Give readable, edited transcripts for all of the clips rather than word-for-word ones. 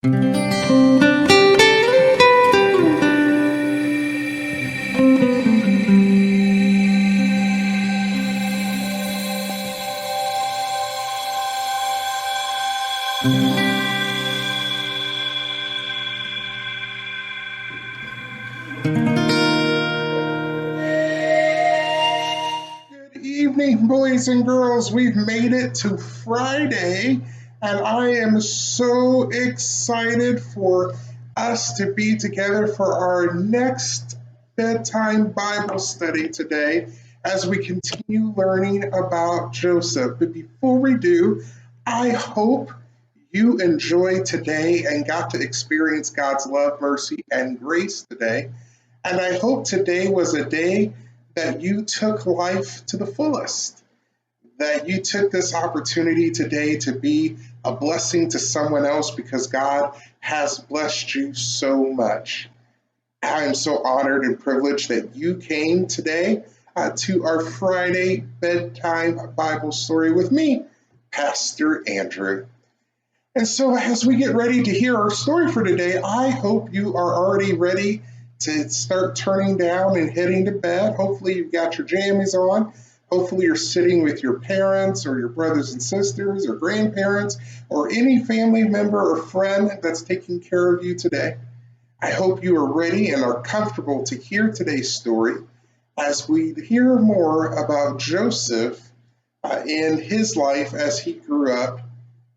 Good evening, boys and girls. We've made it to Friday, and I am so excited for us to be together for our next bedtime Bible study today as we continue learning about Joseph. But before we do, I hope you enjoyed today and got to experience God's love, mercy, and grace today. And I hope today was a day that you took life to the fullest, that you took this opportunity today to be a blessing to someone else because God has blessed you so much. I am so honored and privileged that you came today to our Friday bedtime Bible story with me, Pastor Andrew. And so, as we get ready to hear our story for today, I hope you are already ready to start turning down and heading to bed. Hopefully, you've got your jammies on. Hopefully, you're sitting with your parents or your brothers and sisters or grandparents or any family member or friend that's taking care of you today. I hope you are ready and are comfortable to hear today's story as we hear more about Joseph in his life as he grew up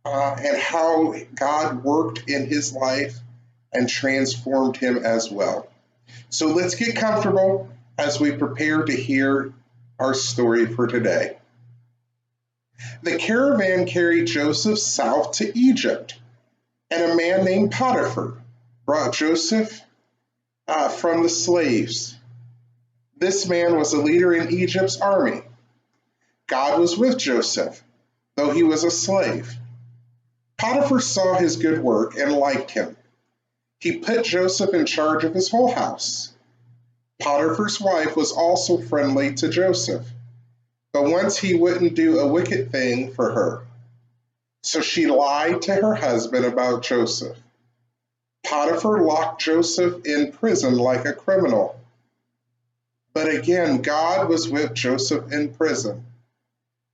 and how God worked in his life and transformed him as well. So let's get comfortable as we prepare to hear our story for today. The caravan carried Joseph south to Egypt, and a man named Potiphar brought Joseph from the slaves. This man was a leader in Egypt's army. God was with Joseph, though he was a slave. Potiphar saw his good work and liked him. He put Joseph in charge of his whole house. Potiphar's wife was also friendly to Joseph, but once he wouldn't do a wicked thing for her. So she lied to her husband about Joseph. Potiphar locked Joseph in prison like a criminal. But again, God was with Joseph in prison.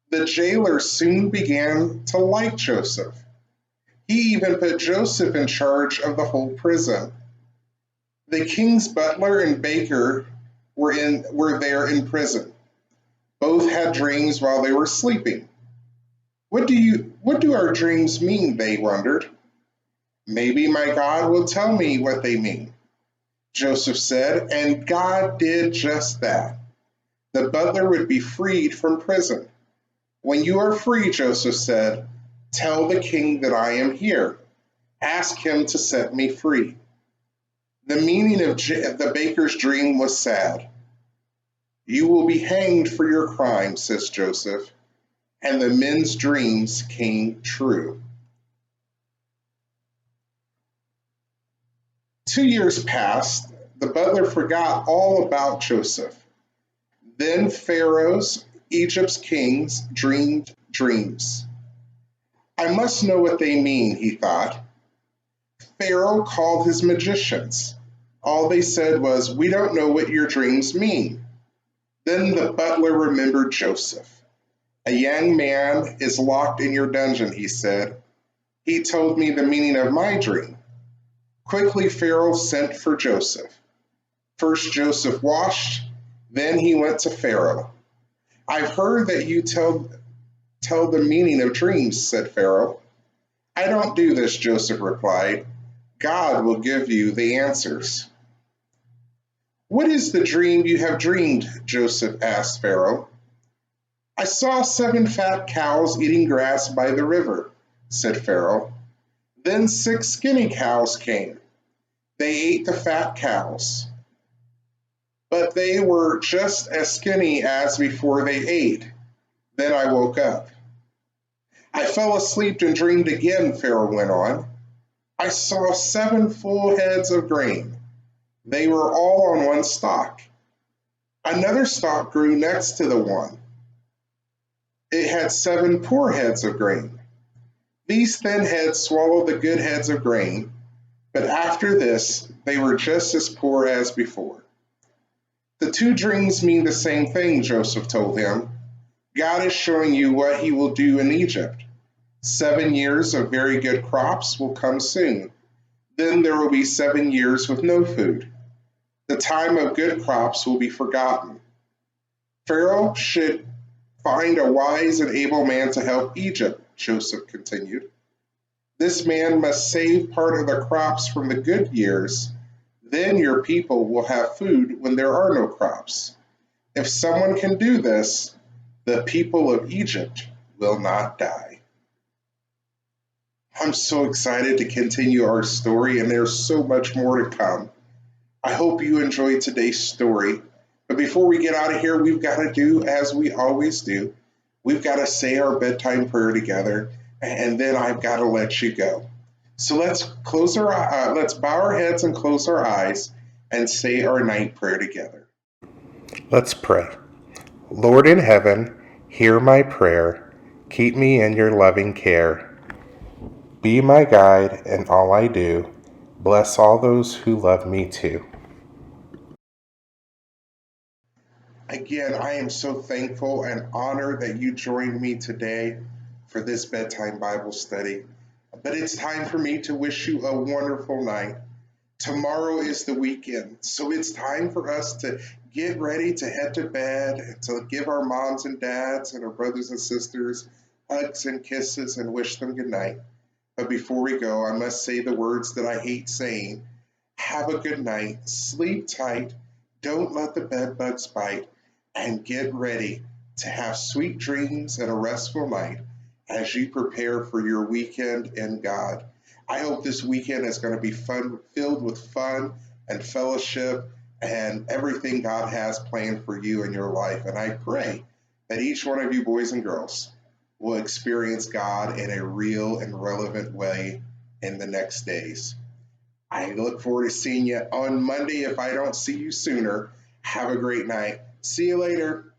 The jailer soon began to like Joseph. He even put Joseph in charge of the whole prison. The king's butler and baker were there in prison. Both had dreams while they were sleeping. What do our dreams mean? They wondered. Maybe my God will tell me what they mean, Joseph said, and God did just that. The butler would be freed from prison. When you are free, Joseph said, tell the king that I am here. Ask him to set me free. The meaning of the baker's dream was sad. You will be hanged for your crime, says Joseph, and the men's dreams came true. 2 years passed. The butler forgot all about Joseph. Then Pharaoh's, Egypt's kings, dreamed dreams. I must know what they mean, he thought. Pharaoh called his magicians. All they said was, we don't know what your dreams mean. Then the butler remembered Joseph. A young man is locked in your dungeon, he said. He told me the meaning of my dream. Quickly, Pharaoh sent for Joseph. First, Joseph washed, then he went to Pharaoh. I've heard that you tell the meaning of dreams, said Pharaoh. I don't do this, Joseph replied. God will give you the answers. What is the dream you have dreamed? Joseph asked Pharaoh. I saw 7 fat cows eating grass by the river, said Pharaoh. Then 6 skinny cows came. They ate the fat cows, but they were just as skinny as before they ate. Then I woke up. I fell asleep and dreamed again, Pharaoh went on. I saw 7 full heads of grain. They were all on one stalk. Another stalk grew next to the one. It had 7 poor heads of grain. These thin heads swallowed the good heads of grain, But after this, they were just as poor as before. The two dreams mean the same thing, Joseph told him. God is showing you what he will do in Egypt. 7 years of very good crops will come soon. Then there will be 7 years with no food. The time of good crops will be forgotten. Pharaoh should find a wise and able man to help Egypt, Joseph continued. This man must save part of the crops from the good years. Then your people will have food when there are no crops. If someone can do this, the people of Egypt will not die. I'm so excited to continue our story, and there's so much more to come. I hope you enjoyed today's story. But before we get out of here, we've got to do as we always do. We've got to say our bedtime prayer together, and then I've got to let you go. So let's bow our heads and close our eyes and say our night prayer together. Let's pray. Lord in heaven, hear my prayer. Keep me in your loving care. Be my guide in all I do. Bless all those who love me too. Again, I am so thankful and honored that you joined me today for this bedtime Bible study. But it's time for me to wish you a wonderful night. Tomorrow is the weekend, so it's time for us to get ready to head to bed and to give our moms and dads and our brothers and sisters hugs and kisses and wish them good night. But before we go, I must say the words that I hate saying. Have a good night, sleep tight, don't let the bed bugs bite, and get ready to have sweet dreams and a restful night as you prepare for your weekend in God. I hope this weekend is going to be fun, filled with fun and fellowship and everything God has planned for you in your life. And I pray that each one of you boys and girls will experience God in a real and relevant way in the next days. I look forward to seeing you on Monday if I don't see you sooner. Have a great night. See you later.